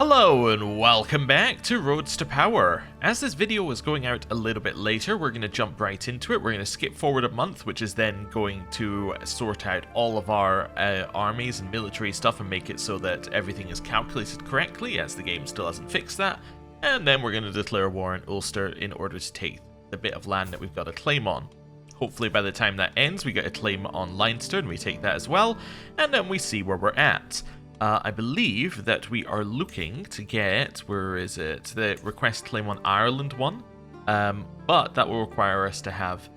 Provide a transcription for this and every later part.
Hello and welcome back to Roads to Power. As this video is going out a little bit later, we're going to jump right into it. We're going to skip forward a month, which is then going to sort out all of our armies and military stuff and make it so that everything is calculated correctly, as the game still hasn't fixed that. And then we're going to declare war in Ulster in order to take the bit of land that we've got a claim on. Hopefully by the time that ends, we get a claim on Leinster and we take that as well, and then we see where we're at. I believe that we are looking to get, where is it, the request claim on Ireland one, but that will require us to have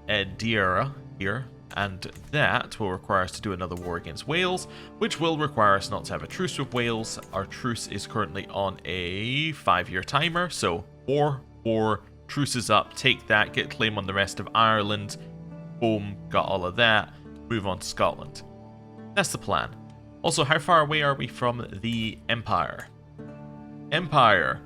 Edera here, and that will require us to do another war against Wales, which will require us not to have a truce with Wales. Our truce is currently on a 5-year timer, so war, truce is up, take that, get a claim on the rest of Ireland, boom, got all of that, move on to Scotland. That's the plan. Also, how far away are we from the Empire? Empire.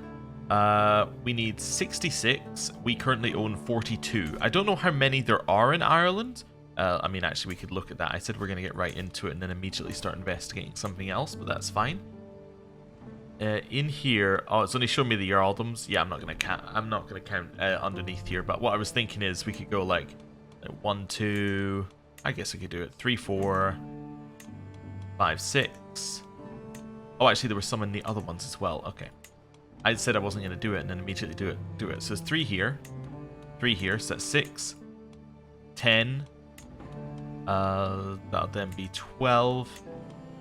We need 66. We currently own 42. I don't know how many there are in Ireland. I mean, actually, we could look at that. I said we're going to get right into it and then immediately start investigating something else, but that's fine. In here, oh, it's only showing me the earldoms. Yeah, I'm not going to count underneath here. But what I was thinking is we could go like 1, 2. I guess we could do it 3, 4. 5, 6. Oh, actually, there were some in the other ones as well. Okay. I said I wasn't going to do it and then immediately do it. So there's 3 here. 3 here. So that's 6. 10. That'll then be 12.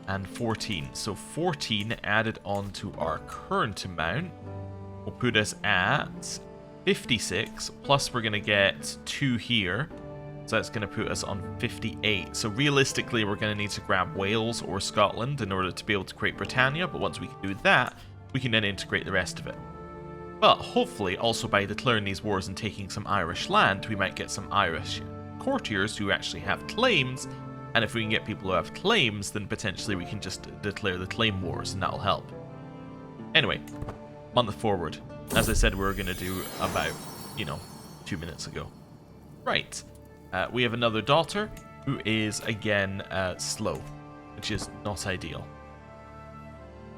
And 14. So 14 added on to our current amount will put us at 56. Plus we're going to get 2 here. So that's going to put us on 58. So realistically, we're going to need to grab Wales or Scotland in order to be able to create Britannia. But once we can do that, we can then integrate the rest of it. But hopefully, also by declaring these wars and taking some Irish land, we might get some Irish courtiers who actually have claims. And if we can get people who have claims, then potentially we can just declare the claim wars, and that'll help. Anyway, month forward. As I said, we were going to do about, 2 minutes ago. Right. We have another daughter who is, again, slow, which is not ideal.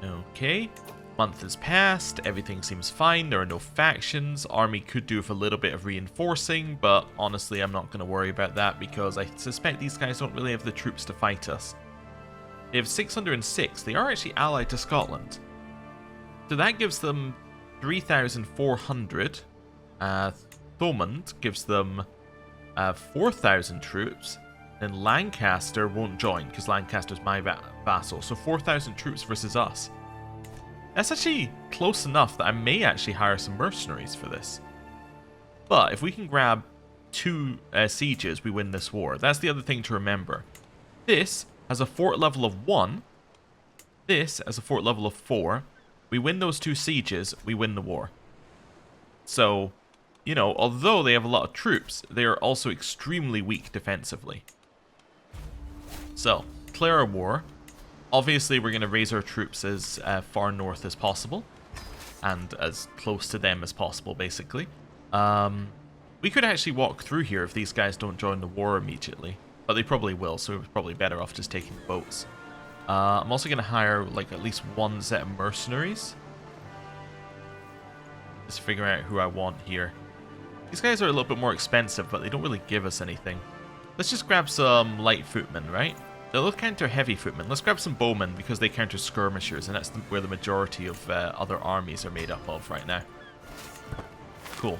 Okay, month has passed, everything seems fine, there are no factions. Army could do with a little bit of reinforcing, but honestly I'm not going to worry about that because I suspect these guys don't really have the troops to fight us. They have 606, they are actually allied to Scotland. So that gives them 3,400. Thomond gives them 4,000 troops, then Lancaster won't join because Lancaster's my vassal. So 4,000 troops versus us. That's actually close enough that I may actually hire some mercenaries for this. But if we can grab 2 sieges, we win this war. That's the other thing to remember. This has a fort level of 1. This has a fort level of 4. We win those 2 sieges, we win the war. So, although they have a lot of troops, they are also extremely weak defensively. So, declare a war. Obviously, we're going to raise our troops as far north as possible. And as close to them as possible, basically. We could actually walk through here if these guys don't join the war immediately. But they probably will, so we're probably better off just taking the boats. I'm also going to hire, at least 1 set of mercenaries. Just figure out who I want here. These guys are a little bit more expensive, but they don't really give us anything. Let's just grab some light footmen, right? They'll counter heavy footmen. Let's grab some bowmen because they counter skirmishers, and that's where the majority of other armies are made up of right now. Cool.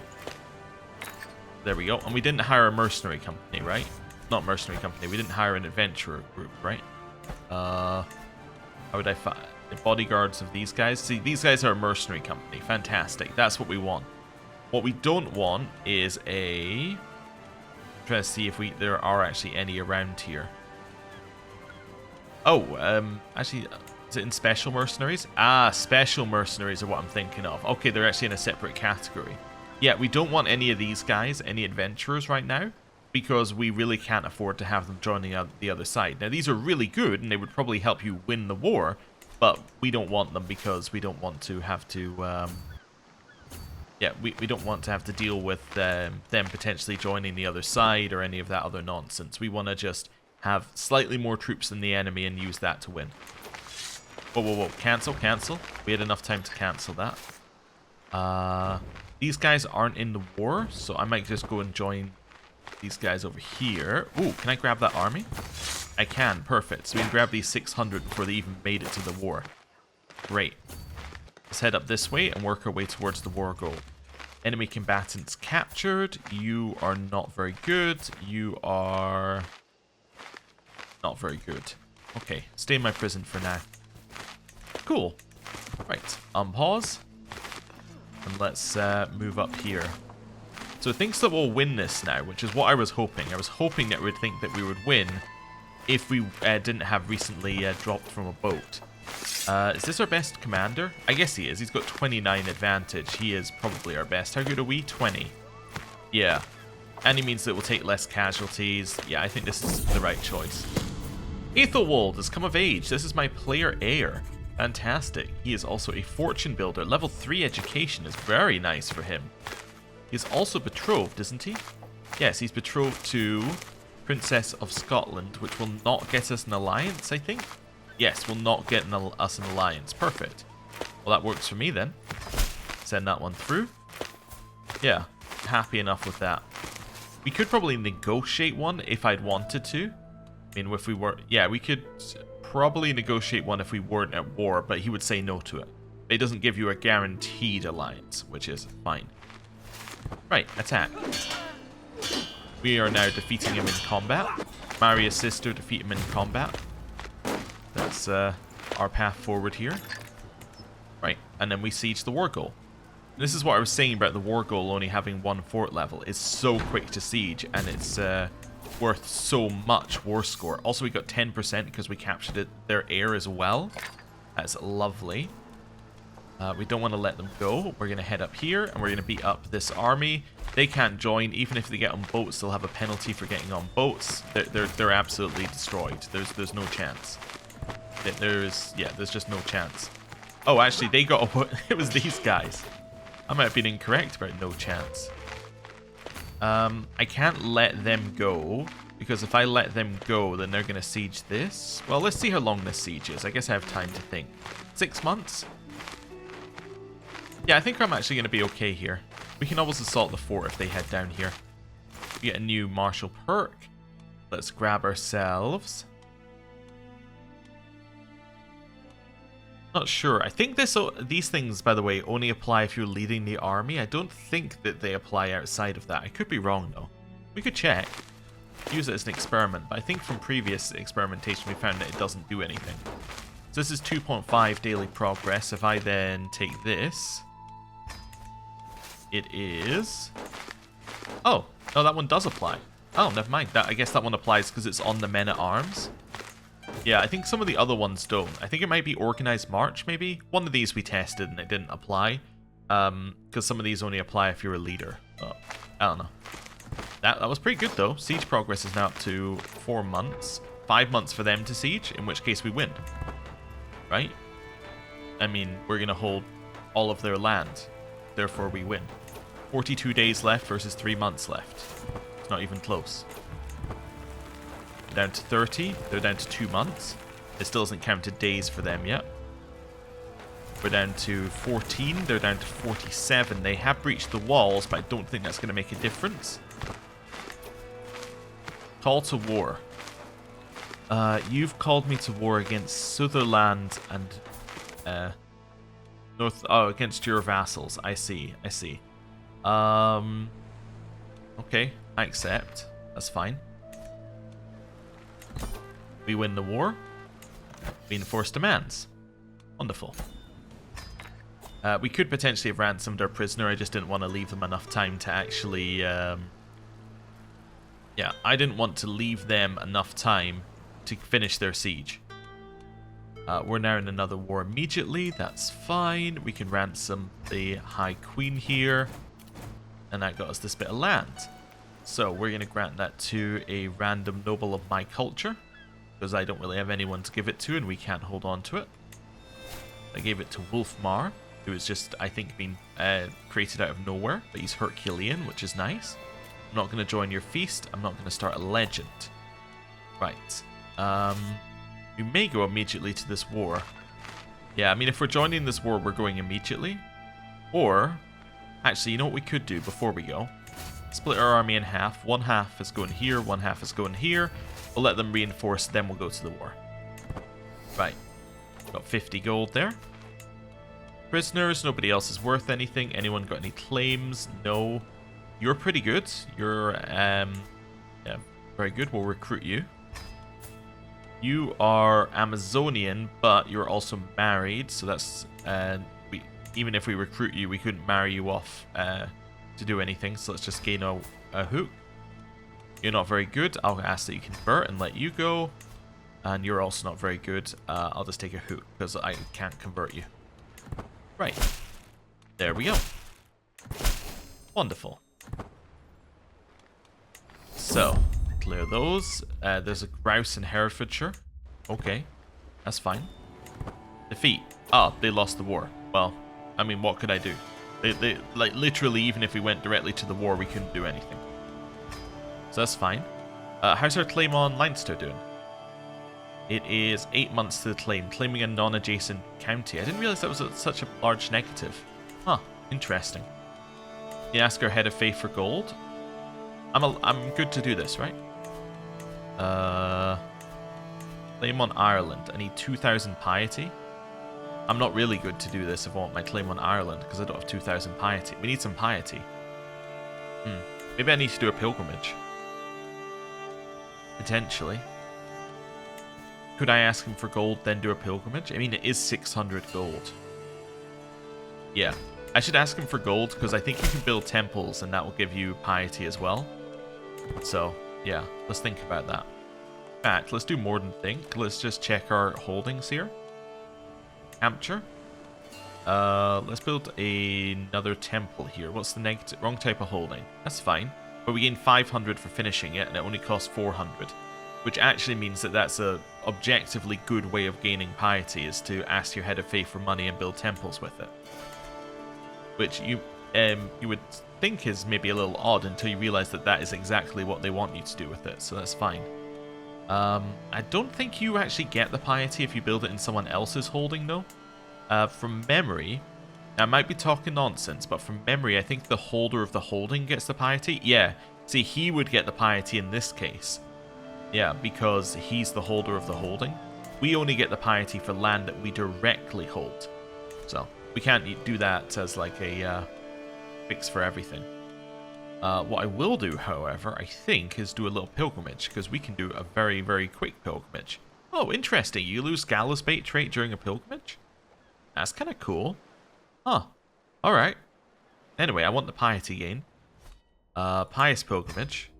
There we go. And we didn't hire a mercenary company, right? Not mercenary company. We didn't hire an adventurer group, right? How would I find the bodyguards of these guys? See, these guys are a mercenary company. Fantastic. That's what we want. What we don't want is a... try to see if there are actually any around here. Oh, actually, is it in special mercenaries? Ah, special mercenaries are what I'm thinking of. Okay, they're actually in a separate category. Yeah, we don't want any of these guys, any adventurers right now, because we really can't afford to have them joining the other side. Now, these are really good, and they would probably help you win the war, but we don't want them because we don't want to have to... yeah, we don't want to have to deal with them potentially joining the other side or any of that other nonsense. We want to just have slightly more troops than the enemy and use that to win. Whoa, whoa, whoa. Cancel, cancel. We had enough time to cancel that. These guys aren't in the war, so I might just go and join these guys over here. Ooh, can I grab that army? I can, perfect. So we can grab these 600 before they even made it to the war. Great. Let's head up this way and work our way towards the war goal. Enemy combatants captured. You are not very good. You are not very good. Okay, stay in my prison for now. Cool. Right, unpause. And let's move up here. So it thinks that we'll win this now, which is what I was hoping. I was hoping that it would think that we would win if we didn't have recently dropped from a boat. Is this our best commander? I guess he is. He's got 29 advantage. He is probably our best. How good are we? 20. Yeah. And he means that we'll take less casualties. Yeah, I think this is the right choice. Aethelwold has come of age. This is my player heir. Fantastic. He is also a fortune builder. Level 3 education is very nice for him. He's also betrothed, isn't he? Yes, he's betrothed to Princess of Scotland, which will not get us an alliance, I think. Yes, will not get us an alliance. Perfect. Well, that works for me then. Send that one through. Yeah, happy enough with that. We could probably negotiate one if I'd wanted to. I mean, if we were... Yeah, we could probably negotiate one if we weren't at war, but he would say no to it. It doesn't give you a guaranteed alliance, which is fine. Right, attack. We are now defeating him in combat. Marry his sister, defeat him in combat. That's our path forward here. Right, and then we siege the war goal. This is what I was saying about the war goal only having 1 fort level. It's so quick to siege, and it's worth so much war score. Also, we got 10% because we captured their heir as well. That's lovely. We don't want to let them go. We're going to head up here, and we're going to beat up this army. They can't join. Even if they get on boats, they'll have a penalty for getting on boats. They're absolutely destroyed. There's no chance. There's just no chance. Oh, actually, they got it was these guys. I might have been incorrect about no chance. I can't let them go, because if I let them go, then they're going to siege this. Well, let's see how long this siege is. I guess I have time to think. 6 months? Yeah, I think I'm actually going to be okay here. We can always assault the fort if they head down here. We get a new martial perk. Let's grab ourselves. Not sure. I think these things, by the way, only apply if you're leading the army. I don't think that they apply outside of that. I could be wrong, though. We could check. Use it as an experiment, but I think from previous experimentation we found that it doesn't do anything. So this is 2.5 daily progress. If I then take this... It is... Oh, no, that one does apply. Oh, never mind. I guess that one applies because it's on the men-at-arms. Yeah, I think some of the other ones don't. I think it might be Organized March, maybe? One of these we tested and it didn't apply. Because some of these only apply if you're a leader. But I don't know. That was pretty good, though. Siege progress is now up to 4 months. 5 months for them to siege, in which case we win. Right? I mean, we're going to hold all of their land. Therefore, we win. 42 days left versus 3 months left. It's not even close. Down to 30. They're down to 2 months. It still hasn't counted days for them yet. We're down to 14. They're down to 47. They have breached the walls, but I don't think that's going to make a difference. Call to war. You've called me to war against Sutherland and North. Oh, against your vassals. I see. I see. Okay, I accept. That's fine. We win the war. We enforce demands. Wonderful. We could potentially have ransomed our prisoner. I just didn't want to leave them enough time to actually... Yeah, I didn't want to leave them enough time to finish their siege. We're now in another war immediately. That's fine. We can ransom the High Queen here. And that got us this bit of land. So we're going to grant that to a random noble of my culture. Because I don't really have anyone to give it to and we can't hold on to it. I gave it to Wolfmar, who is just, I think, been created out of nowhere. But he's Herculean, which is nice. I'm not going to join your feast. I'm not going to start a legend. Right. We may go immediately to this war. Yeah, I mean, if we're joining this war, we're going immediately. Or, actually, you know what we could do before we go? Split our army in half. One half is going here, one half is going here. We'll let them reinforce, then we'll go to the war. Right. Got 50 gold there. Prisoners, nobody else is worth anything. Anyone got any claims? No. You're pretty good. You're, yeah, very good. We'll recruit you. You are Amazonian, but you're also married, so that's, even if we recruit you, we couldn't marry you off to do anything, so let's just gain a hook. You're not very good. I'll ask that you convert and let you go. And you're also not very good. I'll just take a hook because I can't convert you. Right. There we go. Wonderful. So, clear those. There's a grouse in Herefordshire. Okay. That's fine. Defeat. Ah, they lost the war. Well, I mean, what could I do? They like, literally, even if we went directly to the war, we couldn't do anything. So that's fine. How's our claim on Leinster doing? It is 8 months to the claim, claiming a non-adjacent county. I didn't realize that was such a large negative. Huh, interesting. You ask our head of faith for gold. I'm good to do this, right? Claim on Ireland. I need 2,000 piety. I'm not really good to do this if I want my claim on Ireland, because I don't have 2,000 piety. We need some piety. Maybe I need to do a pilgrimage. Potentially. Could I ask him for gold, then do a pilgrimage? I mean, it is 600 gold. Yeah. I should ask him for gold, because I think you can build temples, and that will give you piety as well. So, yeah. Let's think about that. In fact, let's do more than think. Let's just check our holdings here. Hampshire. Let's build another temple here. What's the negative? Wrong type of holding. That's fine. But we gain 500 for finishing it, and it only costs 400. Which actually means that that's a objectively good way of gaining piety, is to ask your head of faith for money and build temples with it. Which you would think is maybe a little odd until you realize that that is exactly what they want you to do with it, so that's fine. I don't think you actually get the piety if you build it in someone else's holding, though. From memory, I might be talking nonsense, but from memory, I think the holder of the holding gets the piety. Yeah, see, he would get the piety in this case. Yeah, because he's the holder of the holding. We only get the piety for land that we directly hold. So, we can't do that as like a fix for everything. What I will do, however, I think, is do a little pilgrimage, because we can do a very, very quick pilgrimage. Oh, interesting. You lose gallows bait trait during a pilgrimage? That's kind of cool. Huh. Alright. Anyway, I want the piety gain. Pious pilgrimage.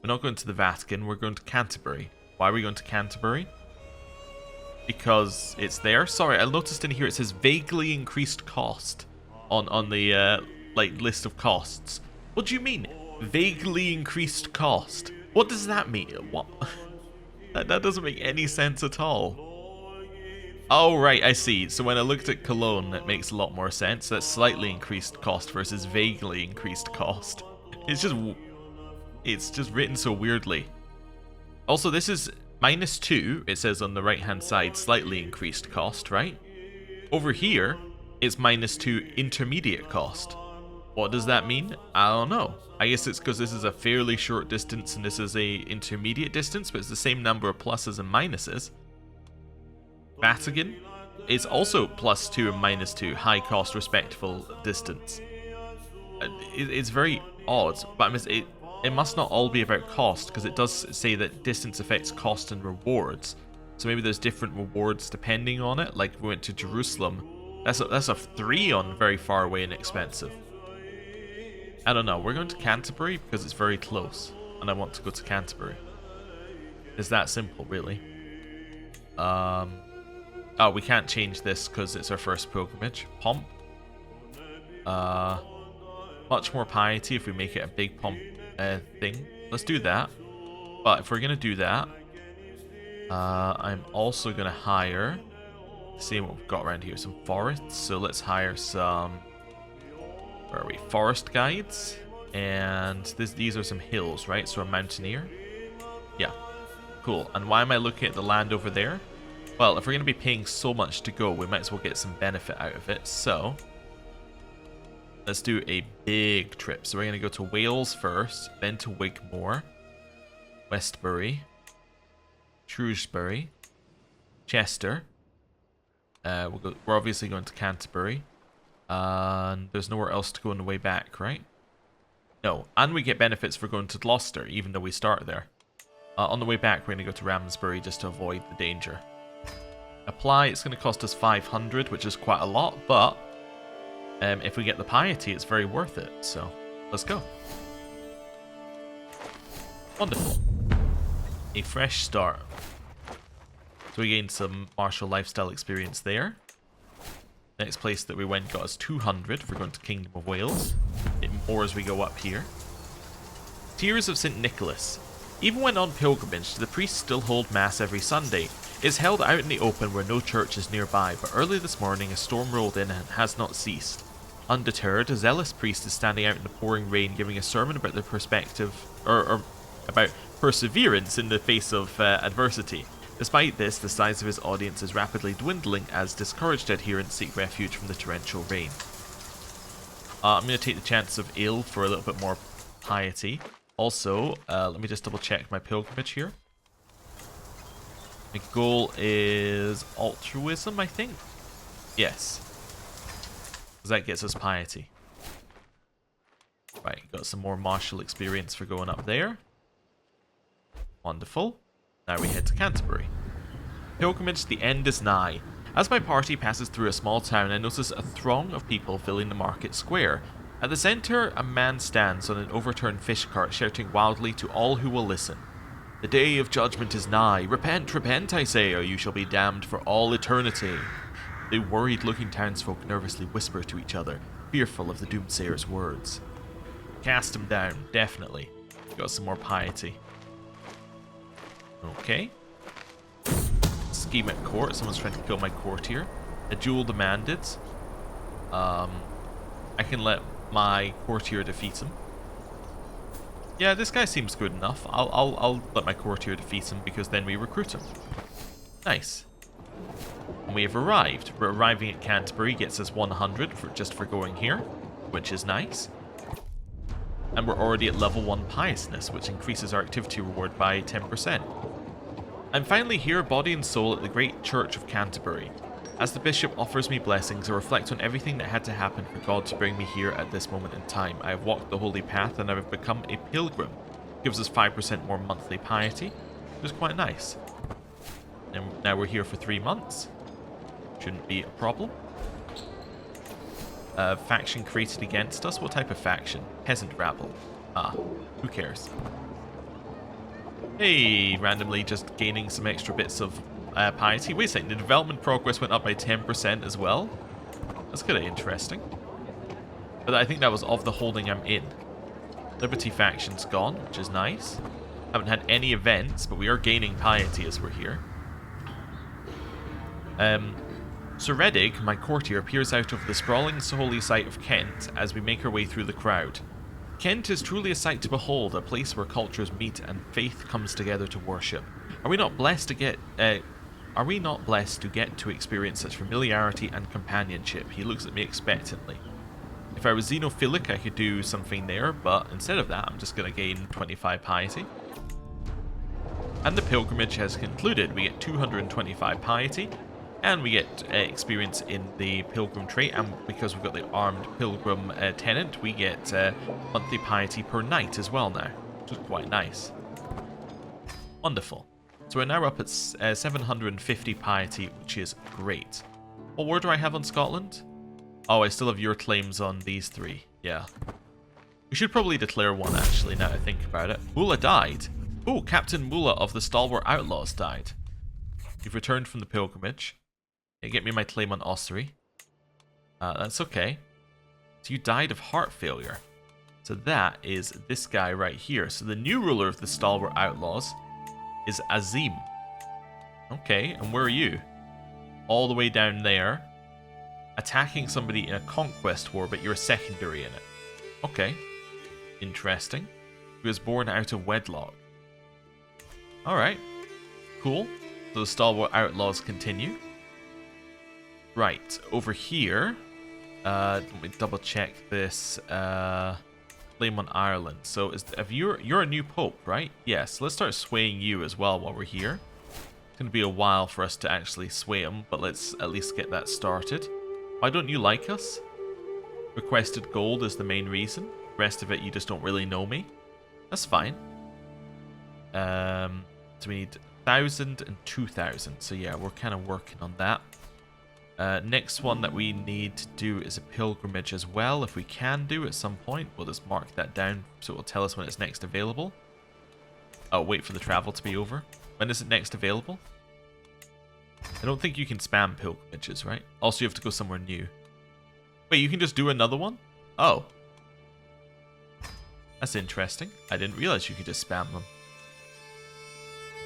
We're not going to the Vatican, we're going to Canterbury. Why are we going to Canterbury? Because it's there. Sorry, I noticed in here it says vaguely increased cost on the like list of costs. What do you mean? Vaguely increased cost? What does that mean? What? That doesn't make any sense at all. Oh, right, I see. So when I looked at Cologne, it makes a lot more sense. That's slightly increased cost versus vaguely increased cost. It's just written so weirdly. Also, this is -2, it says on the right-hand side, slightly increased cost, right? Over here, it's -2 intermediate cost. What does that mean? I don't know. I guess it's because this is a fairly short distance and this is a intermediate distance, but it's the same number of pluses and minuses. Vatican is also +2 and -2, high cost, respectful distance. It's very odd, but it must not all be about cost, because it does say that distance affects cost and rewards. So maybe there's different rewards depending on it. Like if we went to Jerusalem, that's a 3 on very far away and expensive. I don't know. We're going to Canterbury because it's very close, and I want to go to Canterbury. It's that simple, really. Oh, we can't change this because it's our first pilgrimage. Pomp. Much more piety if we make it a big pomp thing. Let's do that. But if we're going to do that, I'm also going to hire... See what we've got around here. Some forests. So let's hire some... Where are we? Forest guides. And these are some hills, right? So a mountaineer. Yeah. Cool. And why am I looking at the land over there? Well, if we're going to be paying so much to go, we might as well get some benefit out of it. So, let's do a big trip. So we're going to go to Wales first, then to Wigmore, Westbury, Shrewsbury, Chester. We're obviously going to Canterbury. And there's nowhere else to go on the way back, right? No, and we get benefits for going to Gloucester, even though we start there. On the way back, we're going to go to Ramsbury just to avoid the danger. Apply, it's going to cost us 500, which is quite a lot, but if we get the piety, it's very worth it. So, let's go. Wonderful. A fresh start. So we gained some martial lifestyle experience there. Next place that we went got us 200 for going to Kingdom of Wales. Get more as we go up here. Tears of St. Nicholas. Even when on pilgrimage, the priests still hold Mass every Sunday. It is held out in the open where no church is nearby, but early this morning a storm rolled in and has not ceased. Undeterred, a zealous priest is standing out in the pouring rain giving a sermon about the perspective, or about perseverance in the face of adversity. Despite this, the size of his audience is rapidly dwindling as discouraged adherents seek refuge from the torrential rain. I'm going to take the chance of ale for a little bit more piety. Also, let me just double check my pilgrimage here. My goal is altruism, I think? Yes. Because that gets us piety. Right, got some more martial experience for going up there. Wonderful. Now we head to Canterbury. Pilgrimage, the end is nigh. As my party passes through a small town, I notice a throng of people filling the market square. At the centre, a man stands on an overturned fish cart, shouting wildly to all who will listen. The day of judgment is nigh. Repent, repent, I say, or you shall be damned for all eternity. The worried-looking townsfolk nervously whisper to each other, fearful of the doomsayer's words. Cast him down, definitely. Got some more piety. Okay. Scheme at court. Someone's trying to kill my courtier. A duel demanded. I can let my courtier defeat him. Yeah, this guy seems good enough. I'll let my courtier defeat him because then we recruit him. Nice. And we have arrived. We're arriving at Canterbury gets us 100 just for going here, which is nice. And we're already at level 1 piousness, which increases our activity reward by 10%. I'm finally here, body and soul, at the great church of Canterbury. As the bishop offers me blessings, I reflect on everything that had to happen for God to bring me here at this moment in time. I have walked the holy path and I have become a pilgrim. Gives us 5% more monthly piety, which is quite nice. And now we're here for 3 months. Shouldn't be a problem. Faction created against us. What type of faction? Peasant rabble. Ah, who cares? Hey, randomly just gaining some extra bits of piety. Wait a second, the development progress went up by 10% as well? That's kind of interesting. But I think that was of the holding I'm in. Liberty faction's gone, which is nice. Haven't had any events, but we are gaining piety as we're here. Sir Reddig, my courtier, peers out of the sprawling holy site of Kent as we make our way through the crowd. Kent is truly a sight to behold, a place where cultures meet and faith comes together to worship. Are we not blessed to get to experience such familiarity and companionship? He looks at me expectantly. If I was xenophilic, I could do something there, but instead of that, I'm just going to gain 25 piety. And the pilgrimage has concluded. We get 225 piety. And we get experience in the pilgrim trait, and because we've got the armed pilgrim tenant, we get monthly piety per night as well now, which is quite nice. Wonderful. So we're now up at 750 piety, which is great. What war do I have on Scotland? Oh, I still have your claims on these 3. Yeah. We should probably declare one, actually, now I think about it. Mulla died. Oh, Captain Mulla of the Stalwart Outlaws died. You've returned from the pilgrimage. Get me my claim on Ossory. That's okay. So you died of heart failure. So that is this guy right here. So the new ruler of the Stalwart Outlaws is Azim. Okay, and where are you? All the way down there. Attacking somebody in a conquest war, but you're secondary in it. Okay. Interesting. He was born out of wedlock. Alright. Cool. Those stalwart outlaws continue. Right, over here, let me double check this, claim on Ireland. So you're a new pope, right? Yes, let's start swaying you as well while we're here. It's going to be a while for us to actually sway him, but let's at least get that started. Why don't you like us? Requested gold is the main reason. The rest of it, you just don't really know me. That's fine. So we need 1,000 and 2,000. So yeah, we're kind of working on that. Next one that we need to do is a pilgrimage as well, if we can do at some point. We'll just mark that down so it will tell us when it's next available. Oh, wait for the travel to be over. When is it next available? I don't think you can spam pilgrimages, right? Also, you have to go somewhere new. Wait, you can just do another one? Oh. That's interesting. I didn't realize you could just spam them.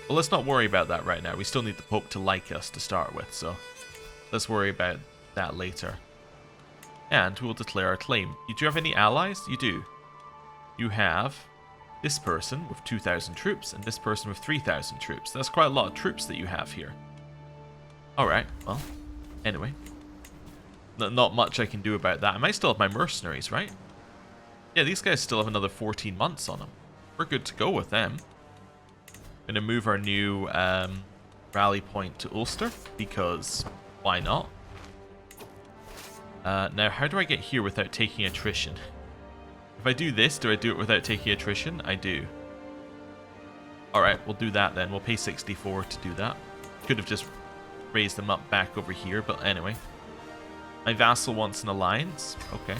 Well, let's not worry about that right now. We still need the Pope to like us to start with, so let's worry about that later. And we'll declare our claim. Do you have any allies? You do. You have this person with 2,000 troops and this person with 3,000 troops. That's quite a lot of troops that you have here. Alright, well, anyway. Not much I can do about that. I might still have my mercenaries, right? Yeah, these guys still have another 14 months on them. We're good to go with them. Gonna move our new rally point to Ulster, because why not? Now, how do I get here without taking attrition? If I do this, do I do it without taking attrition? I do. Alright, we'll do that then. We'll pay 64 to do that. Could have just raised them up back over here, but anyway. My vassal wants an alliance. Okay.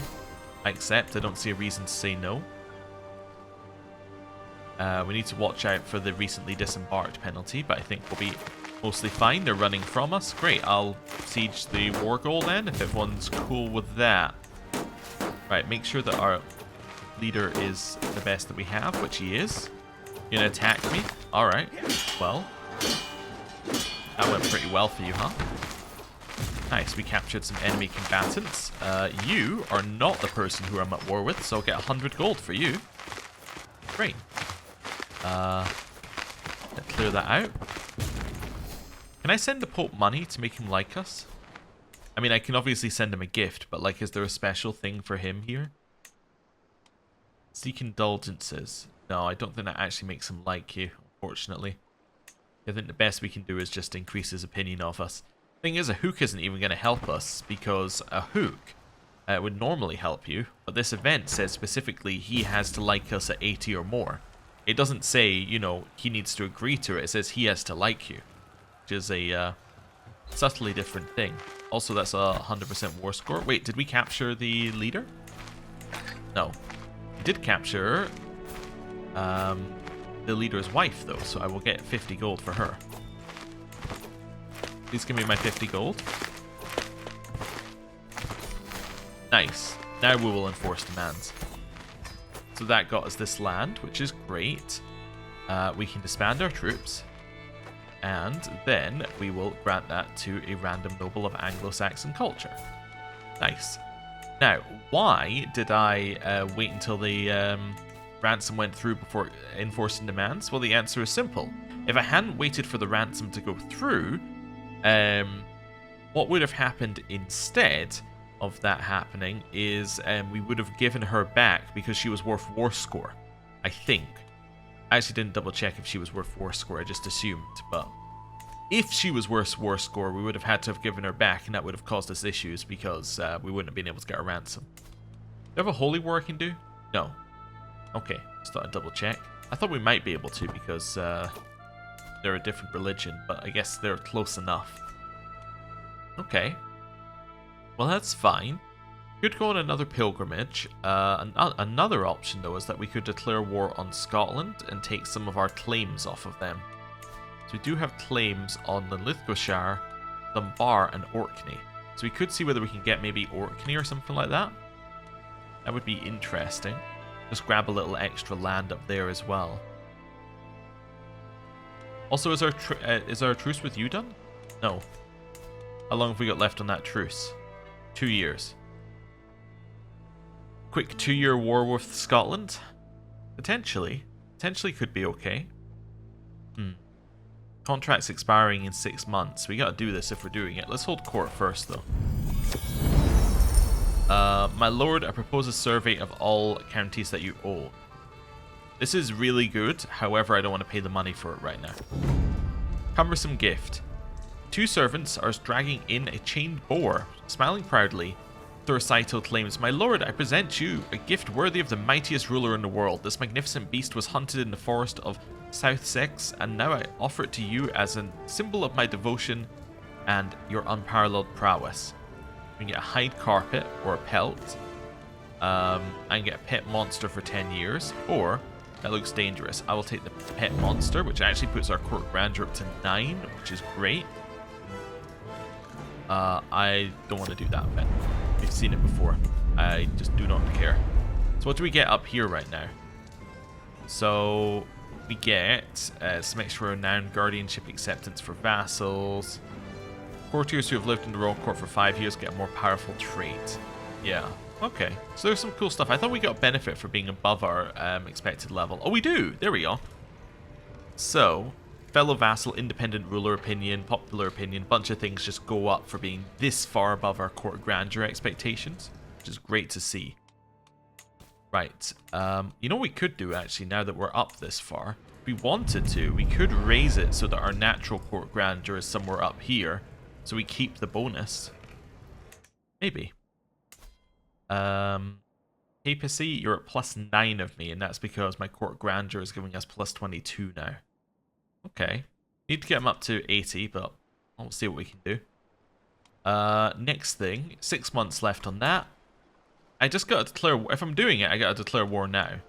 I accept. I don't see a reason to say no. We need to watch out for the recently disembarked penalty, but I think we'll be mostly fine. They're running from us. Great. I'll siege the war goal then, if everyone's cool with that. Right, make sure that our leader is the best that we have, which he is. You gonna attack me? Alright. Well, that went pretty well for you, huh? Nice, we captured some enemy combatants. You are not the person who I'm at war with, so I'll get 100 gold for you. Great. Let's clear that out. Can I send the Pope money to make him like us? I mean, I can obviously send him a gift, but like, is there a special thing for him here? Seek indulgences. No, I don't think that actually makes him like you, unfortunately. I think the best we can do is just increase his opinion of us. Thing is, a hook isn't even going to help us, because a hook would normally help you, but this event says specifically he has to like us at 80 or more. It doesn't say, you know, he needs to agree to it. It says he has to like you, which is a subtly different thing. Also, that's a 100% war score. Wait, did we capture the leader? No. We did capture the leader's wife, though, so I will get 50 gold for her. Please give me my 50 gold. Nice. Now we will enforce demands. So that got us this land, which is great. We can disband our troops. And then we will grant that to a random noble of Anglo-Saxon culture. Nice. Now, why did I wait until the ransom went through before enforcing demands? Well, the answer is simple. If I hadn't waited for the ransom to go through, what would have happened instead of that happening is we would have given her back because she was worth war score, I think. I actually didn't double check if she was worth war score, I just assumed, but if she was worth war score, we would have had to have given her back, and that would have caused us issues because we wouldn't have been able to get a ransom. Do you have a holy war I can do? No. Okay, just thought I'd double check. I thought we might be able to because they're a different religion, but I guess they're close enough. Okay. Well, that's fine. Could go on another pilgrimage. Another option, though, is that we could declare war on Scotland and take some of our claims off of them. So we do have claims on the Linlithgowshire, Dunbar, and Orkney. So we could see whether we can get maybe Orkney or something like that. That would be interesting. Just grab a little extra land up there as well. Also, is our truce with you done? No. How long have we got left on that truce? 2 years. Quick 2-year war with Scotland? Potentially. Potentially could be okay. Contract's expiring in 6 months. We gotta do this if we're doing it. Let's hold court first, though. My lord, I propose a survey of all counties that you owe. This is really good. However, I don't want to pay the money for it right now. Cumbersome gift. 2 servants are dragging in a chained boar. Smiling proudly, Thursaito claims, "My lord, I present you a gift worthy of the mightiest ruler in the world. This magnificent beast was hunted in the forest of South Sex, and now I offer it to you as a symbol of my devotion and your unparalleled prowess." We can get a hide carpet or a pelt. And get a pet monster for 10 years. Or, that looks dangerous. I will take the pet monster, which actually puts our court grandeur up to 9, which is great. I don't want to do that bit. We've seen it before. I just do not care. So what do we get up here right now? So we get some extra renown, guardianship acceptance for vassals. Courtiers who have lived in the royal court for 5 years get a more powerful trait. Yeah, okay. So there's some cool stuff. I thought we got benefit for being above our expected level. Oh, we do! There we go. So, fellow vassal, independent ruler opinion, popular opinion, bunch of things just go up for being this far above our court grandeur expectations, which is great to see. Right, you know what we could do actually now that we're up this far? If we wanted to, we could raise it so that our natural court grandeur is somewhere up here, so we keep the bonus. Maybe. Papacy, you're at +9 of me, and that's because my court grandeur is giving us +22 now. Okay. Need to get them up to 80, but we'll see what we can do. Next thing, 6 months left on that. I just gotta declare, if I'm doing it, I gotta declare war now.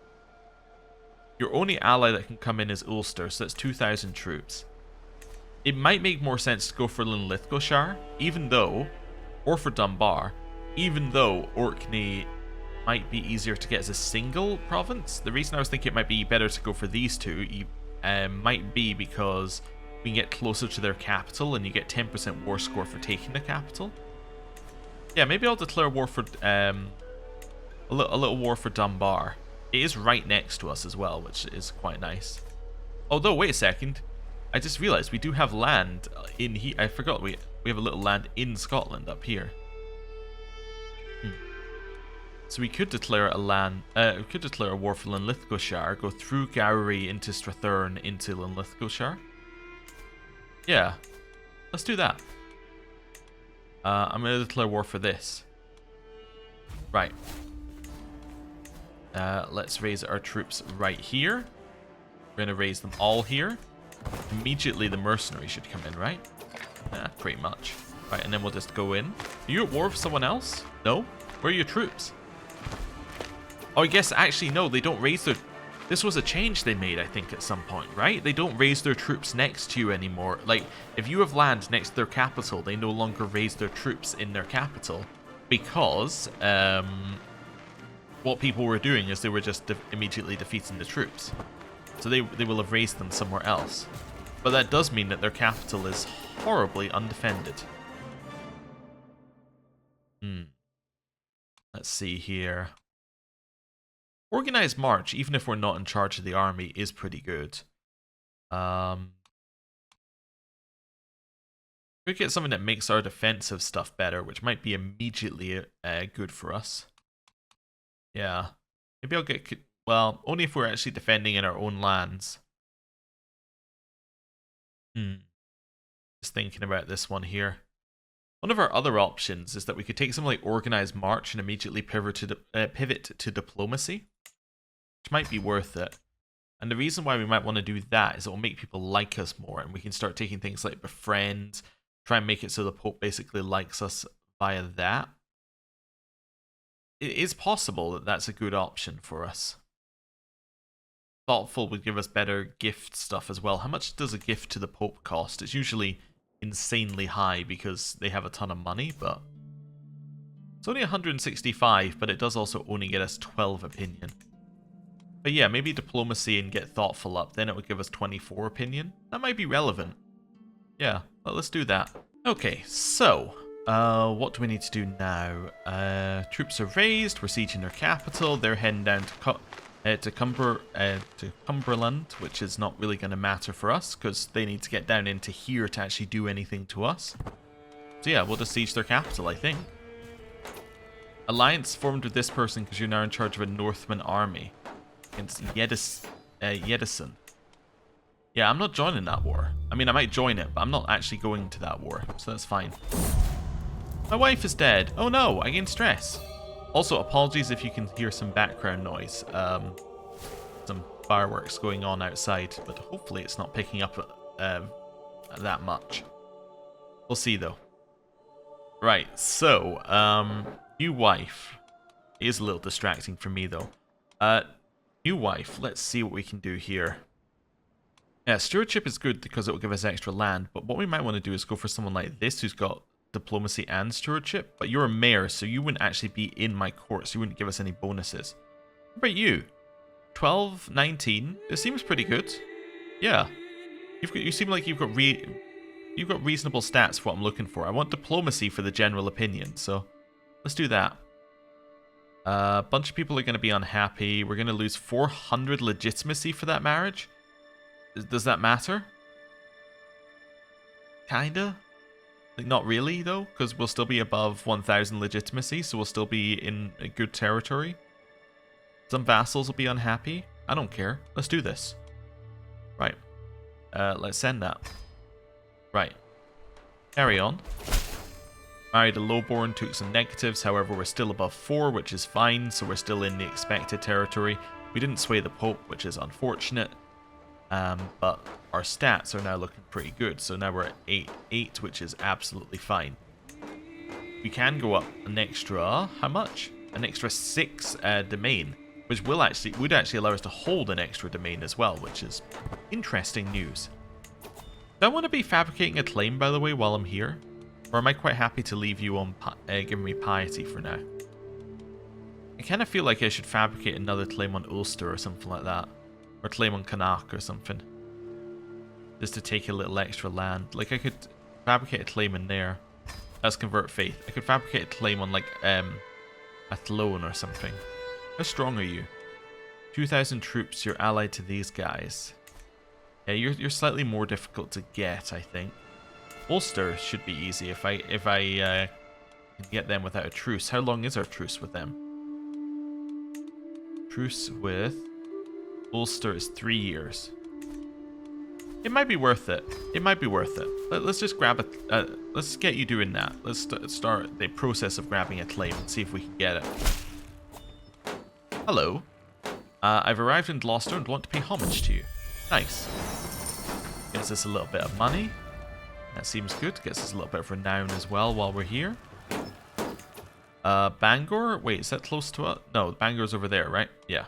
Your only ally that can come in is Ulster, so that's 2,000 troops. It might make more sense to go for Linlithgowshire, even though, or for Dunbar, even though Orkney might be easier to get as a single province. The reason I was thinking it might be better to go for these two might be because we can get closer to their capital and you get 10% war score for taking the capital. Yeah, maybe I'll declare war for a little war for Dunbar. It is right next to us as well, which is quite nice. Although, wait a second. I just realized we do have land in here. I forgot we have a little land in Scotland up here. So we could declare a war for Linlithgowshire, go through Gowrie into Strathern into Linlithgowshire. Yeah, let's do that. I'm going to declare war for this. Right. Let's raise our troops right here. We're going to raise them all here. Immediately the mercenaries should come in, right? Pretty much. Right, and then we'll just go in. Are you at war with someone else? No? Where are your troops? Oh, I guess actually no, they don't raise their... This was a change they made, I think, at some point, right? They don't raise their troops next to you anymore. Like, if you have land next to their capital, they no longer raise their troops in their capital. Because, what people were doing is they were just immediately defeating the troops. So they will have raised them somewhere else. But that does mean that their capital is horribly undefended. Let's see here. Organized march, even if we're not in charge of the army, is pretty good. We get something that makes our defensive stuff better, which might be immediately good for us. Yeah. Maybe I'll get... Well, only if we're actually defending in our own lands. Just thinking about this one here. One of our other options is that we could take something like Organized March and immediately pivot to diplomacy, which might be worth it. And the reason why we might want to do that is it will make people like us more, and we can start taking things like Befriend, try and make it so the Pope basically likes us via that. It is possible that that's a good option for us. Thoughtful would give us better gift stuff as well. How much does a gift to the Pope cost? It's usually insanely high because they have a ton of money, but it's only 165, but it does also only get us 12 opinion. But yeah, maybe diplomacy and get thoughtful up, then it would give us 24 opinion. That might be relevant. Yeah, well, let's do that. Okay, so what do we need to do now? Troops are raised, we're sieging their capital, they're heading down to to Cumberland, which is not really going to matter for us because they need to get down into here to actually do anything to us. So yeah, we'll just siege their capital, I think. Alliance formed with this person because you're now in charge of a Northman army against Yedison. Yeah, I'm not joining that war. I mean, I might join it, but I'm not actually going to that war, so that's fine. My wife is dead. Oh no, I gained stress. Also, apologies if you can hear some background noise. Some fireworks going on outside, but hopefully it's not picking up that much. We'll see though. Right, so, new wife. It is a little distracting for me though. New wife, let's see what we can do here. Yeah, stewardship is good because it will give us extra land, but what we might want to do is go for someone like this who's got diplomacy and stewardship, but you're a mayor, so you wouldn't actually be in my court, so you wouldn't give us any bonuses. What about you? 12, 19, it seems pretty good. Yeah. You seem like you've got reasonable stats for what I'm looking for. I want diplomacy for the general opinion, so let's do that. A bunch of people are going to be unhappy. We're going to lose 400 legitimacy for that marriage. Does that matter? Kinda. Like, not really, though, because we'll still be above 1,000 legitimacy, so we'll still be in a good territory. Some vassals will be unhappy. I don't care. Let's do this. Right. Let's send that. Right. Carry on. Married a lowborn, took some negatives, however we're still above 4, which is fine, so we're still in the expected territory. We didn't sway the Pope, which is unfortunate. But our stats are now looking pretty good, so now we're at 8, which is absolutely fine. We can go up an extra, how much? An extra 6 domain, which would actually allow us to hold an extra domain as well, which is interesting news. Do I want to be fabricating a claim, by the way, while I'm here? Or am I quite happy to leave you on giving me piety for now? I kind of feel like I should fabricate another claim on Ulster or something like that. Or claim on Connacht or something. Just to take a little extra land. Like, I could fabricate a claim in there. That's convert faith. I could fabricate a claim on, like, Athlone or something. How strong are you? 2,000 troops. You're allied to these guys. Yeah, you're slightly more difficult to get, I think. Ulster should be easy if I can get them without a truce. How long is our truce with them? Truce with Ulster is 3 years. It might be worth it. It might be worth it. Let's just grab a... let's get you doing that. Let's start the process of grabbing a claim and see if we can get it. Hello. I've arrived in Gloucester and want to pay homage to you. Nice. Gets us a little bit of money. That seems good. Gets us a little bit of renown as well while we're here. Bangor? Wait, is that close to us? No, Bangor's over there, right? Yeah.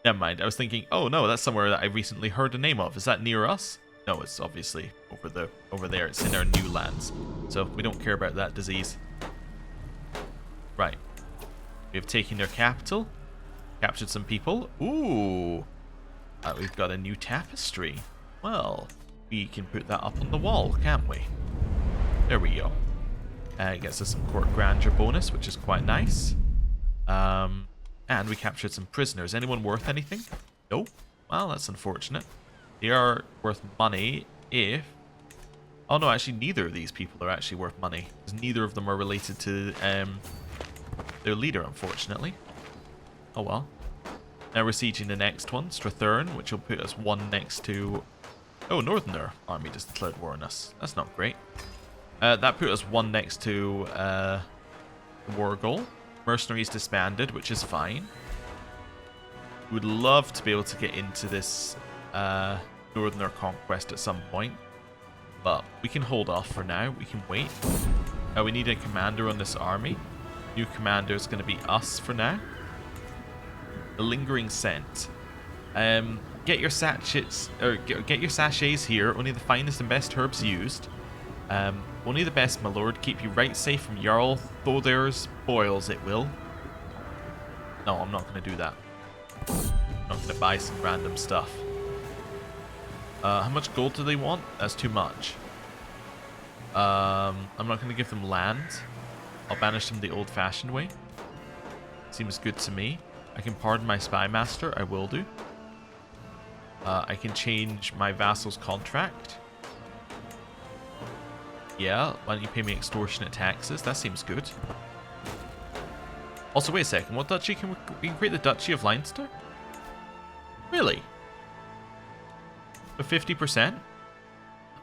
Never mind. I was thinking, oh no, that's somewhere that I recently heard the name of. Is that near us? No, it's obviously over there. It's in our new lands. So we don't care about that disease. Right. We have taken their capital. Captured some people. Ooh. We've got a new tapestry. Well, we can put that up on the wall, can't we? There we go. Gets us some court grandeur bonus, which is quite nice. And we captured some prisoners. Anyone worth anything? Nope. Well, that's unfortunate. They are worth money if... Oh no, actually neither of these people are actually worth money. Because neither of them are related to their leader, unfortunately. Oh well. Now we're sieging the next one, Strathern, which will put us one next to... Oh, Northerner army just declared war on us. That's not great. That put us one next to war goal. Mercenaries disbanded, which is fine. Would love to be able to get into this Northerner conquest at some point. But we can hold off for now. We can wait. We need a commander on this army. New commander is going to be us for now. The lingering scent. Get your sachets, or get your sachets here. Only the finest and best herbs used. Only the best, my lord. Keep you right safe from Jarl, though there's boils it will. No, I'm not going to do that. I'm not going to buy some random stuff. How much gold do they want? That's too much. I'm not going to give them land. I'll banish them the old-fashioned way. Seems good to me. I can pardon my spy master. I will do. I can change my vassal's contract. Yeah, why don't you pay me extortionate taxes? That seems good. Also, wait a second. What duchy can we can create the Duchy of Leinster? Really? For 50%?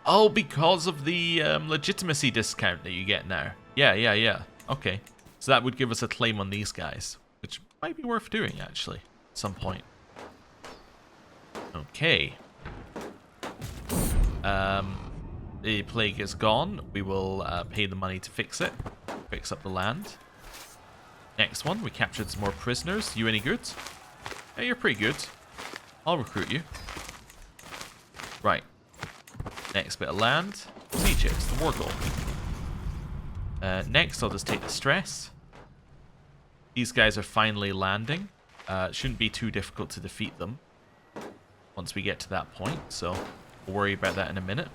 Oh, because of the legitimacy discount that you get now. Yeah. Okay. So that would give us a claim on these guys, which might be worth doing, actually, at some point. Okay. The plague is gone. We will pay the money to fix it. Fix up the land. Next one, we captured some more prisoners. You any good? Yeah, you're pretty good. I'll recruit you. Right. Next bit of land. Egypt, the war goal. Next, I'll just take the stress. These guys are finally landing. It shouldn't be too difficult to defeat them once we get to that point, so we'll worry about that in a minute.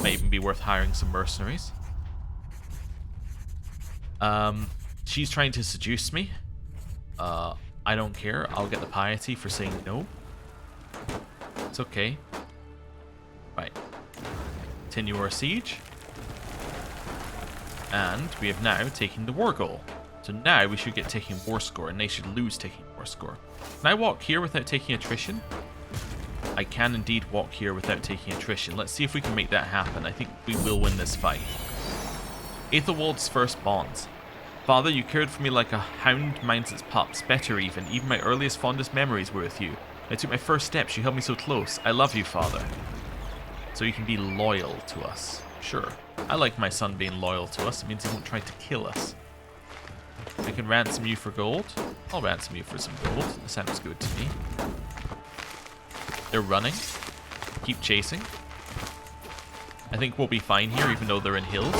Might even be worth hiring some mercenaries. She's trying to seduce me. I don't care. I'll get the piety for saying no. It's okay. Right. Continue our siege. And we have now taken the war goal. So now we should get taking war score, and they should lose taking war score. Can I walk here without taking attrition? I can indeed walk here without taking attrition. Let's see if we can make that happen. I think we will win this fight. Aethelwald's first bonds. Father, you cared for me like a hound minds its pups. Better even. Even my earliest, fondest memories were with you. I took my first steps. You held me so close. I love you, Father. So you can be loyal to us. Sure. I like my son being loyal to us. It means he won't try to kill us. I can ransom you for gold. I'll ransom you for some gold. That sounds good to me. They're running. Keep chasing. I think we'll be fine here, even though they're in hills.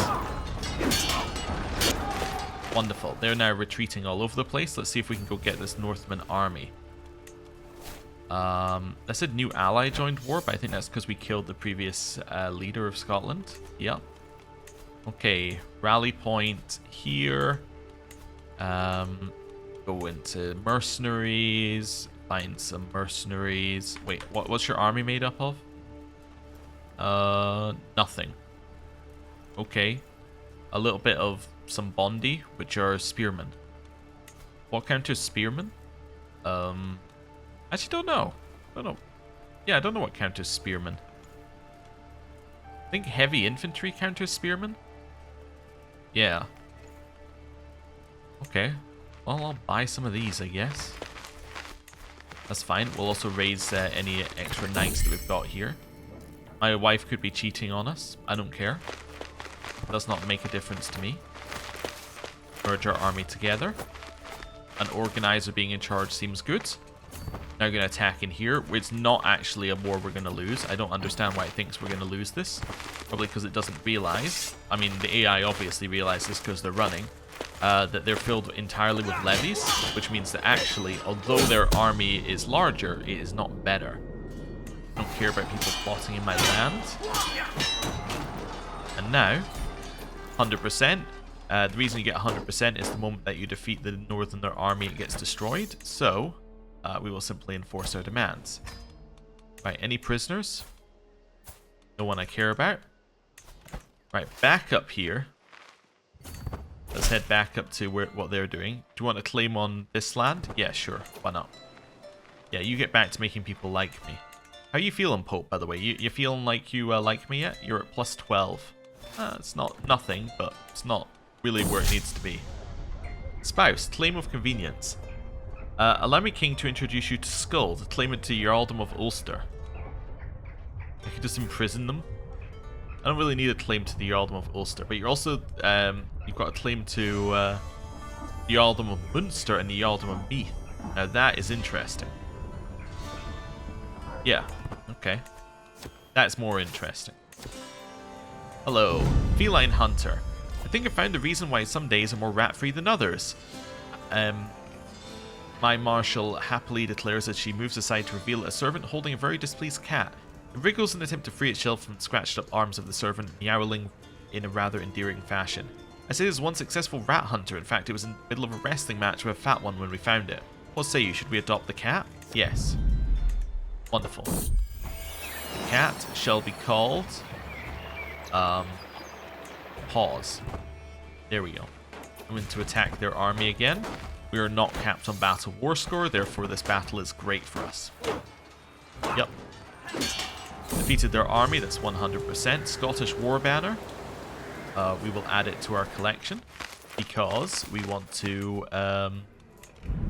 Wonderful. They're now retreating all over the place. Let's see if we can go get this Northman army. That said new ally joined war, but I think that's because we killed the previous leader of Scotland. Yep. Okay, rally point here. Go into mercenaries. Find some mercenaries. Wait, what's your army made up of? Nothing. Okay. A little bit of some bondi, which are spearmen. What counters spearmen? Actually don't know. I don't know. Yeah, I don't know what counters spearmen. I think heavy infantry counters spearmen? Yeah. Okay. Well, I'll buy some of these, I guess. That's fine. We'll also raise any extra knights that we've got here. My wife could be cheating on us. I don't care. It does not make a difference to me. Merge our army together. An organizer being in charge seems good. Now we're going to attack in here. It's not actually a war we're going to lose. I don't understand why it thinks we're going to lose this. Probably because it doesn't realize. I mean, the AI obviously realizes because they're running. That they're filled entirely with levies, which means that actually, although their army is larger, it is not better. I don't care about people plotting in my land. And now, 100%. The reason you get 100% is the moment that you defeat the Northerner army, it gets destroyed. So, we will simply enforce our demands. Right, any prisoners? No one I care about. Right, back up here. Let's head back up to what they're doing. Do you want to claim on this land? Yeah, sure. Why not? Yeah, you get back to making people like me. How you feeling, Pope, by the way? You feeling like you like me yet? You're at plus 12. It's not nothing, but it's not really where it needs to be. Spouse, claim of convenience. Allow me, King, to introduce you to Skull, the claimant to Earldom of Ulster. I could just imprison them. I don't really need a claim to the Earldom of Ulster, but you're also you've got a claim to the Earldom of Munster and the Earldom of Meath. Now that is interesting. Yeah, okay. That's more interesting. Hello, Feline Hunter. I think I found the reason why some days are more rat-free than others. My marshal happily declares as she moves aside to reveal a servant holding a very displeased cat. It wriggles in an attempt to free itself from the scratched up arms of the servant, meowing in a rather endearing fashion. I say there's one successful rat hunter. In fact, it was in the middle of a wrestling match with a fat one when we found it. What say you? Should we adopt the cat? Yes. Wonderful. The cat shall be called... Pause. There we go. I'm going to attack their army again. We are not capped on battle war score, therefore this battle is great for us. Yep. Defeated their army, that's 100%. Scottish war banner. We will add it to our collection because we want to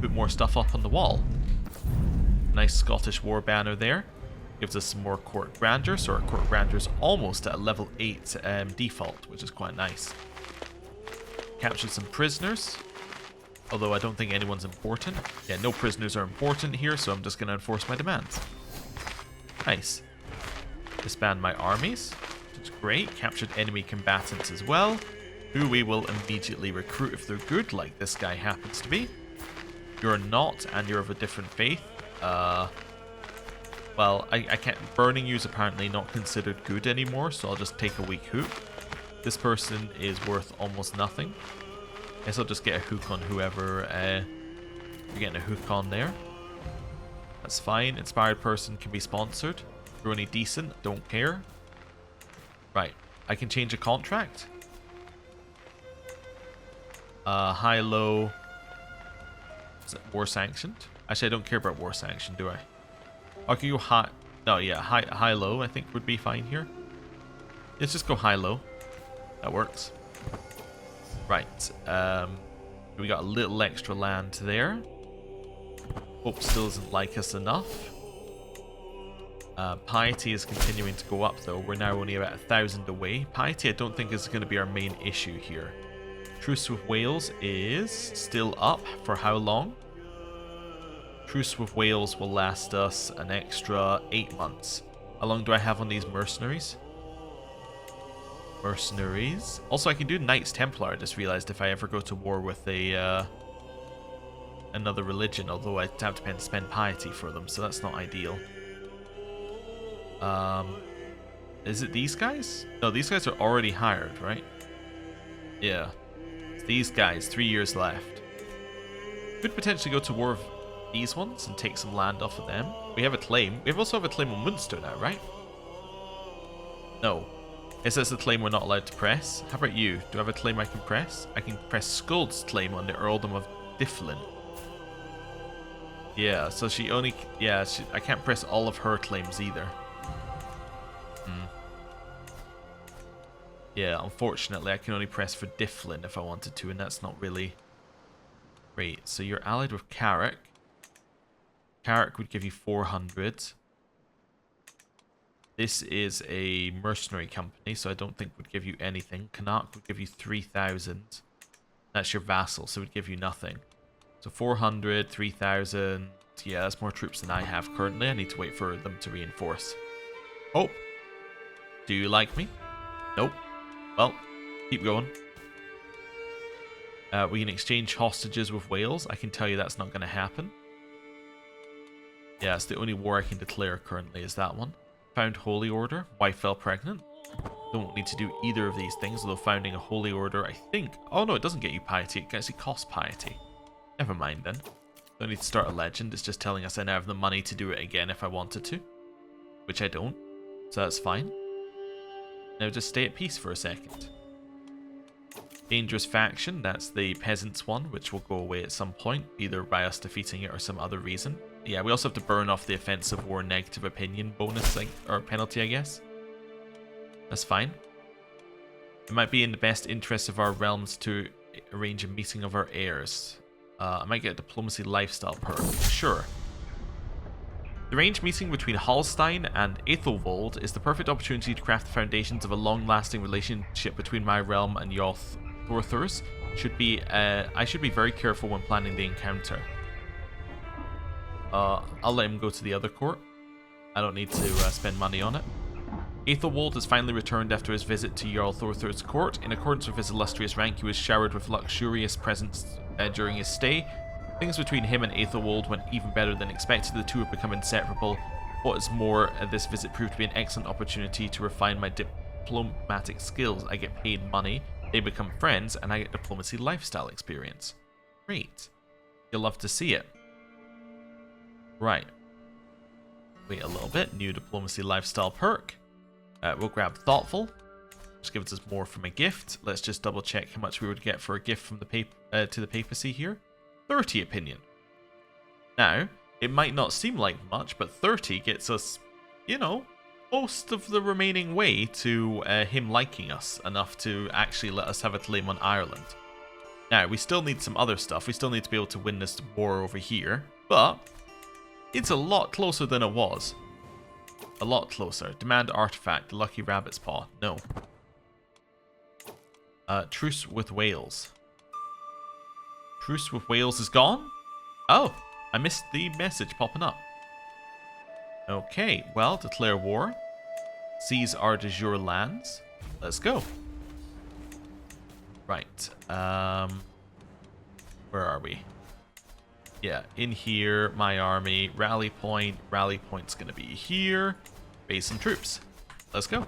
put more stuff up on the wall. Nice Scottish war banner there. Gives us some more court grandeur, so our court grandeur is almost at a level 8 default, which is quite nice. Captured some prisoners, although I don't think anyone's important. Yeah, no prisoners are important here, so I'm just going to enforce my demands. Nice. Disband my armies, which is great. Captured enemy combatants as well, who we will immediately recruit if they're good, like this guy happens to be. You're not, and you're of a different faith. Well, I can't... Burning you is apparently not considered good anymore, so I'll just take a weak hook. This person is worth almost nothing. Guess I'll just get a hook on whoever you're getting a hook on there. That's fine. Inspired person can be sponsored. If you're only decent, don't care. Right. I can change a contract. High-low... Is it war sanctioned? Actually, I don't care about war sanctioned, do I? I can go high... No, yeah, high-low I think would be fine here. Let's just go high-low. That works. Right. We got a little extra land there. Hope still doesn't like us enough. Piety is continuing to go up though. We're now only about 1,000 away. Piety I don't think is going to be our main issue here. Truce with Wales is still up. For how long? Truce with Wales will last us an extra 8 months. How long do I have on these mercenaries? Mercenaries. Also, I can do Knights Templar. I just realized if I ever go to war with a another religion, although I'd have to spend piety for them, so that's not ideal. Is it these guys? No, these guys are already hired, right? Yeah. It's these guys, 3 years left. Could potentially go to war with these ones and take some land off of them. We have a claim. We also have a claim on Munster now, right? No. It says the claim we're not allowed to press. How about you? Do I have a claim I can press? I can press Skuld's claim on the Earldom of Difflin. Yeah, so she only... Yeah, I can't press all of her claims either. Yeah, unfortunately, I can only press for Difflin if I wanted to, and that's not really great. So you're allied with Carrick. Carrick would give you 400. This is a mercenary company, so I don't think would give you anything. Connacht would give you 3,000. That's your vassal, so it would give you nothing. So 400, 3,000. Yeah, that's more troops than I have currently. I need to wait for them to reinforce. Oh. Do you like me? Nope. Well, keep going. We can exchange hostages with Wales. I can tell you that's not going to happen. Yeah, it's the only war I can declare currently is that one. Found Holy Order. Wife fell pregnant. Don't need to do either of these things, although founding a Holy Order, I think... Oh no, it doesn't get you piety. It actually costs piety. Never mind then. Don't need to start a legend. It's just telling us I now have the money to do it again if I wanted to. Which I don't. So that's fine. Now just stay at peace for a second. Dangerous faction. That's the peasants one, which will go away at some point. Either by us defeating it or some other reason. Yeah, we also have to burn off the offensive war negative opinion bonus, or penalty, I guess. That's fine. It might be in the best interest of our realms to arrange a meeting of our heirs. I might get a diplomacy lifestyle perk. Sure. The arranged meeting between Hallstein and Aethelwold is the perfect opportunity to craft the foundations of a long-lasting relationship between my realm and Jarl Thorthur's. I should be very careful when planning the encounter. I'll let him go to the other court. I don't need to spend money on it. Aethelwold has finally returned after his visit to Jarl Thorthur's court. In accordance with his illustrious rank, he was showered with luxurious presents during his stay. Things between him and Aethelwold went even better than expected. The two have become inseparable. What is more, this visit proved to be an excellent opportunity to refine my diplomatic skills. I get paid money, they become friends, and I get diplomacy lifestyle experience. Great. You'll love to see it. Right. Wait a little bit. New diplomacy lifestyle perk. We'll grab thoughtful. Just gives us more from a gift. Let's just double check how much we would get for a gift from the to the papacy here. 30 opinion. Now, it might not seem like much, but 30 gets us, you know, most of the remaining way to him liking us enough to actually let us have a claim on Ireland. Now, we still need some other stuff. We still need to be able to win this war over here, but it's a lot closer than it was. A lot closer. Demand artifact, the lucky rabbit's paw. No. Truce with Wales. Truce with Wales is gone? Oh, I missed the message popping up. Okay, well, declare war. Seize our de jure lands. Let's go. Right. Where are we? Yeah, in here, my army. Rally point. Rally point's going to be here. Base some troops. Let's go.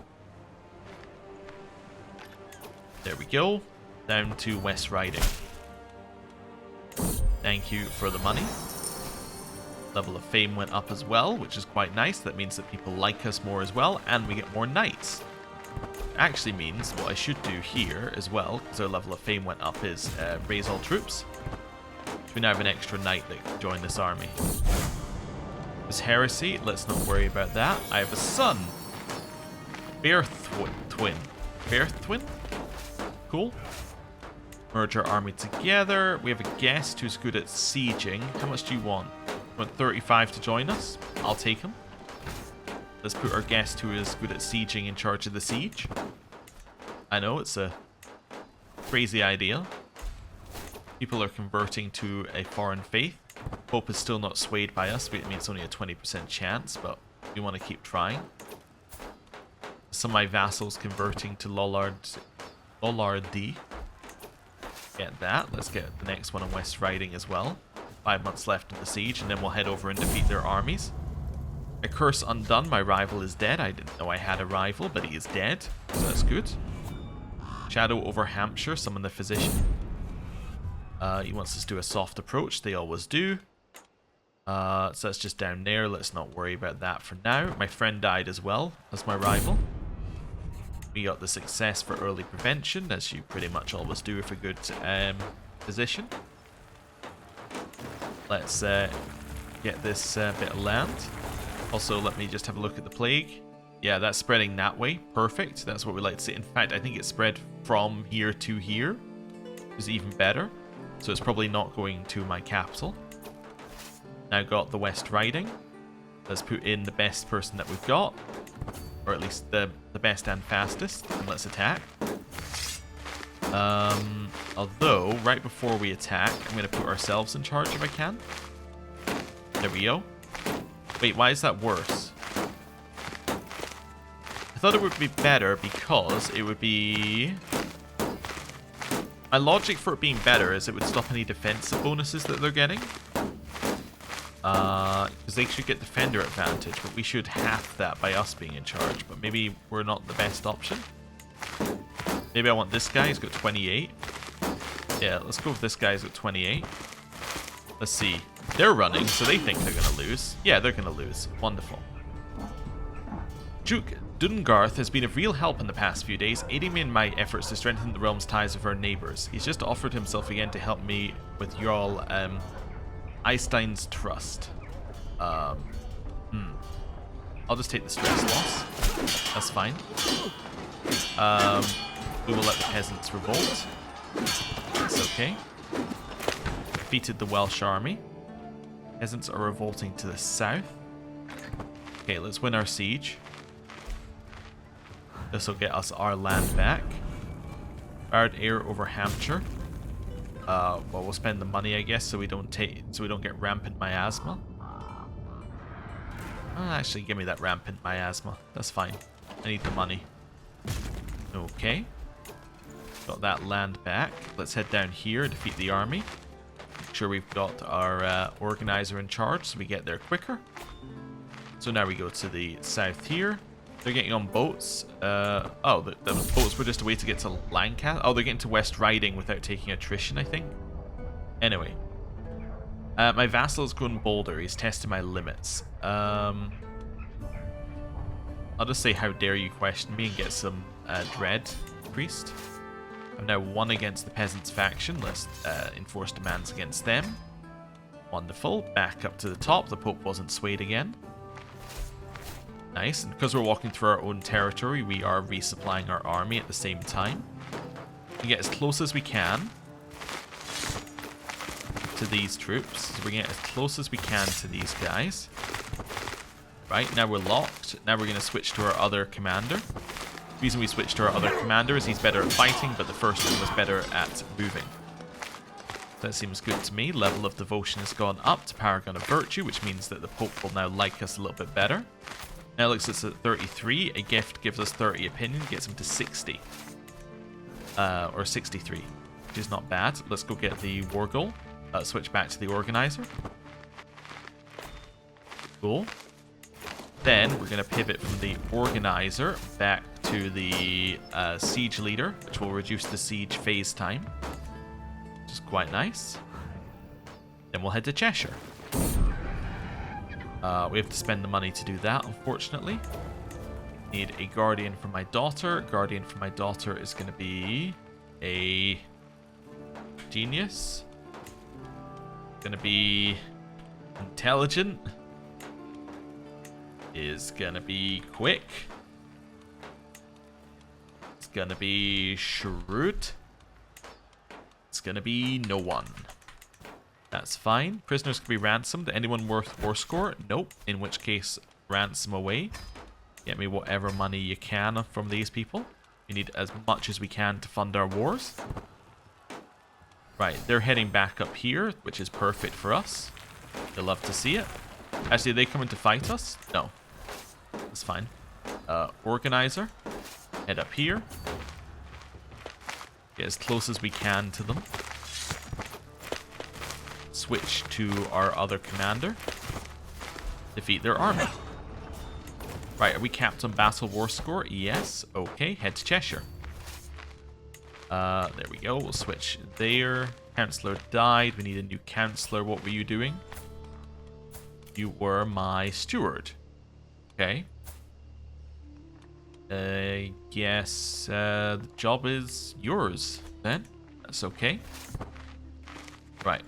There we go. Down to West Riding. Thank you for the money. Level of fame went up as well, which is quite nice. That means that people like us more as well, and we get more knights. Actually means what I should do here as well, because our level of fame went up, is raise all troops. We now have an extra knight that can join this army. This heresy, let's not worry about that. I have a son. Bear twin. Bear twin? Cool. Merge our army together. We have a guest who's good at sieging. How much do you want? You want 35 to join us? I'll take him. Let's put our guest who is good at sieging in charge of the siege. I know, it's a crazy idea. People are converting to a foreign faith. Pope is still not swayed by us. I mean, it's only a 20% chance, but we want to keep trying. Some of my vassals converting to Lollardy. Get that. Let's get the next one on West Riding as well. 5 months left of the siege, and then we'll head over and defeat their armies. A curse undone. My rival is dead. I didn't know I had a rival, but he is dead, so that's good. Shadow over Hampshire. Summon the physician. He wants us to do a soft approach. They always do. So that's just down there. Let's not worry about that for now. My friend died as well as my rival. We got the success for early prevention, as you pretty much always do with a good physician. Let's get this bit of land. Also, let me just have a look at the plague. Yeah, that's spreading that way. Perfect. That's what we like to see. In fact, I think it spread from here to here. Is even better. So it's probably not going to my capital. Now got the West Riding. Let's put in the best person that we've got. Or at least the best and fastest. And let's attack. Although, right before we attack, I'm going to put ourselves in charge if I can. There we go. Wait, why is that worse? I thought it would be better because it would be... My logic for it being better is it would stop any defensive bonuses that they're getting. Because they should get defender advantage, but we should half that by us being in charge. But maybe we're not the best option. Maybe I want this guy, he's got 28. Yeah, let's go with this guy, he's got 28. Let's see. They're running, so they think they're going to lose. Yeah, they're going to lose. Wonderful. Duke Dungarth has been of real help in the past few days, aiding me in my efforts to strengthen the realm's ties with our neighbours. He's just offered himself again to help me with Jarl Eystein's trust. I'll just take the stress loss. That's fine. We will let the peasants revolt. That's okay. Defeated the Welsh army. Peasants are revolting to the south. Okay, let's win our siege. This will get us our land back. Barred heir over Hampshire. Well, we'll spend the money, I guess, so we don't get rampant miasma. Actually, give me that rampant miasma. That's fine. I need the money. Okay. Got that land back. Let's head down here and defeat the army. Make sure we've got our organizer in charge so we get there quicker. So now we go to the south here. They're getting on boats. The boats were just a way to get to Lancaster. Oh, they're getting to West Riding without taking attrition, I think. Anyway. My vassal's going bolder. He's testing my limits. I'll just say, how dare you question me, and get some dread increased. I'm now 1 against the peasants faction. Let's enforce demands against them. Wonderful. Back up to the top. The Pope wasn't swayed again. Nice. And because we're walking through our own territory, we are resupplying our army at the same time. We get as close as we can to these troops. So we get as close as we can to these guys. Right, now we're locked. Now we're going to switch to our other commander. The reason we switched to our other commander is he's better at fighting, but the first one was better at moving. That seems good to me. Level of devotion has gone up to Paragon of Virtue, which means that the Pope will now like us a little bit better. Now looks at 33. A gift gives us 30 opinion, gets him to 60. Or 63, which is not bad. Let's go get the war goal. Switch back to the organizer. Cool. Then we're going to pivot from the organizer back to the siege leader, which will reduce the siege phase time, which is quite nice. Then we'll head to Cheshire. We have to spend the money to do that, unfortunately. Need a guardian for my daughter. Guardian for my daughter is going to be a genius. Going to be intelligent. Is going to be quick. It's going to be shrewd. It's going to be no one. That's fine. Prisoners can be ransomed. Anyone worth war score? Nope. In which case, ransom away. Get me whatever money you can from these people. We need as much as we can to fund our wars. Right, they're heading back up here, which is perfect for us. You'll love to see it. Actually, are they coming to fight us? No. That's fine. Organizer. Head up here. Get as close as we can to them. Switch to our other commander. Defeat their army. Right, are we capped on battle war score? Yes. Okay, head to Cheshire. There we go. We'll switch there. Councillor died. We need a new councillor. What were you doing? You were my steward. Okay. Guess the job is yours then. That's okay. Right.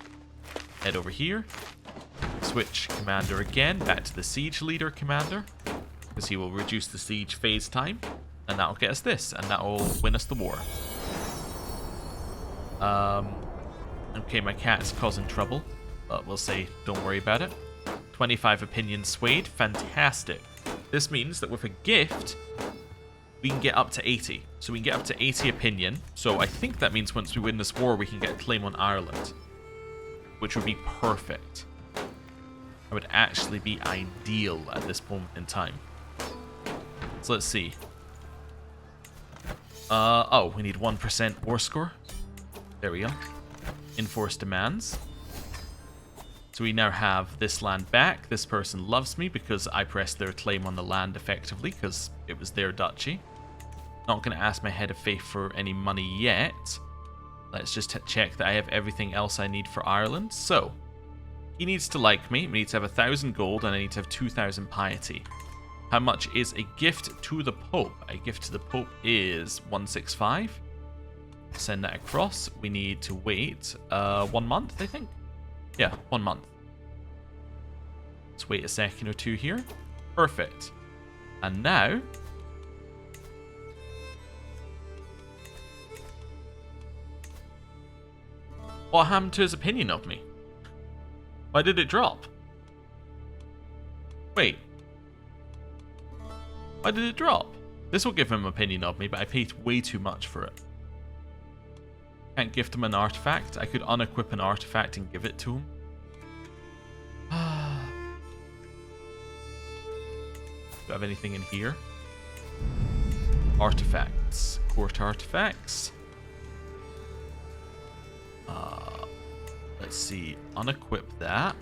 Head over here. Switch commander again. Back to the siege leader commander. Because he will reduce the siege phase time. And that'll get us this. And that'll win us the war. Okay, my cat is causing trouble. But we'll say, don't worry about it. 25 opinion swayed. Fantastic. This means that with a gift, we can get up to 80. So we can get up to 80 opinion. So I think that means once we win this war, we can get a claim on Ireland. Which would be perfect. That would actually be ideal at this moment in time. So let's see. Oh, we need 1% war score. There we go. Enforce demands. So we now have this land back. This person loves me because I pressed their claim on the land effectively because it was their duchy. Not going to ask my head of faith for any money yet. Let's just check that I have everything else I need for Ireland. So, he needs to like me. We need to have 1,000 gold and I need to have 2,000 piety. How much is a gift to the Pope? A gift to the Pope is 165. Send that across. We need to wait 1 month, I think. Yeah, 1 month. Let's wait a second or two here. Perfect. And now... what happened to his opinion of me? Why did it drop? Wait. Why did it drop? This will give him an opinion of me, but I paid way too much for it. Can't gift him an artifact. I could unequip an artifact and give it to him. Do I have anything in here? Artifacts. Court artifacts. Let's see. Unequip that.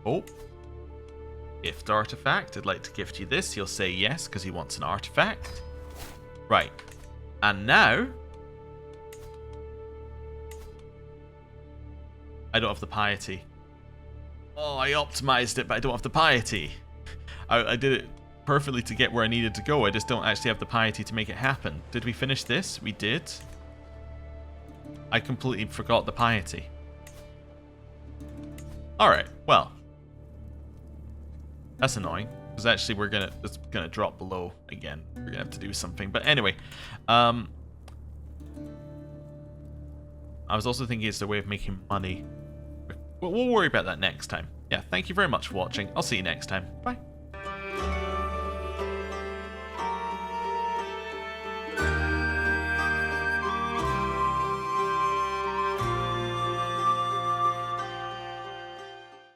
Oh. Gift artifact. I'd like to gift you this. He'll say yes because he wants an artifact. Right. And now... I don't have the piety. Oh, I optimized it, but I don't have the piety. I did it perfectly to get where I needed to go. I just don't actually have the piety to make it happen. Did we finish this? We did. I completely forgot the piety. Alright, well. That's annoying. Because actually it's gonna drop below again. We're gonna have to do something. But anyway. I was also thinking it's a way of making money. We'll worry about that next time. Yeah, thank you very much for watching. I'll see you next time. Bye.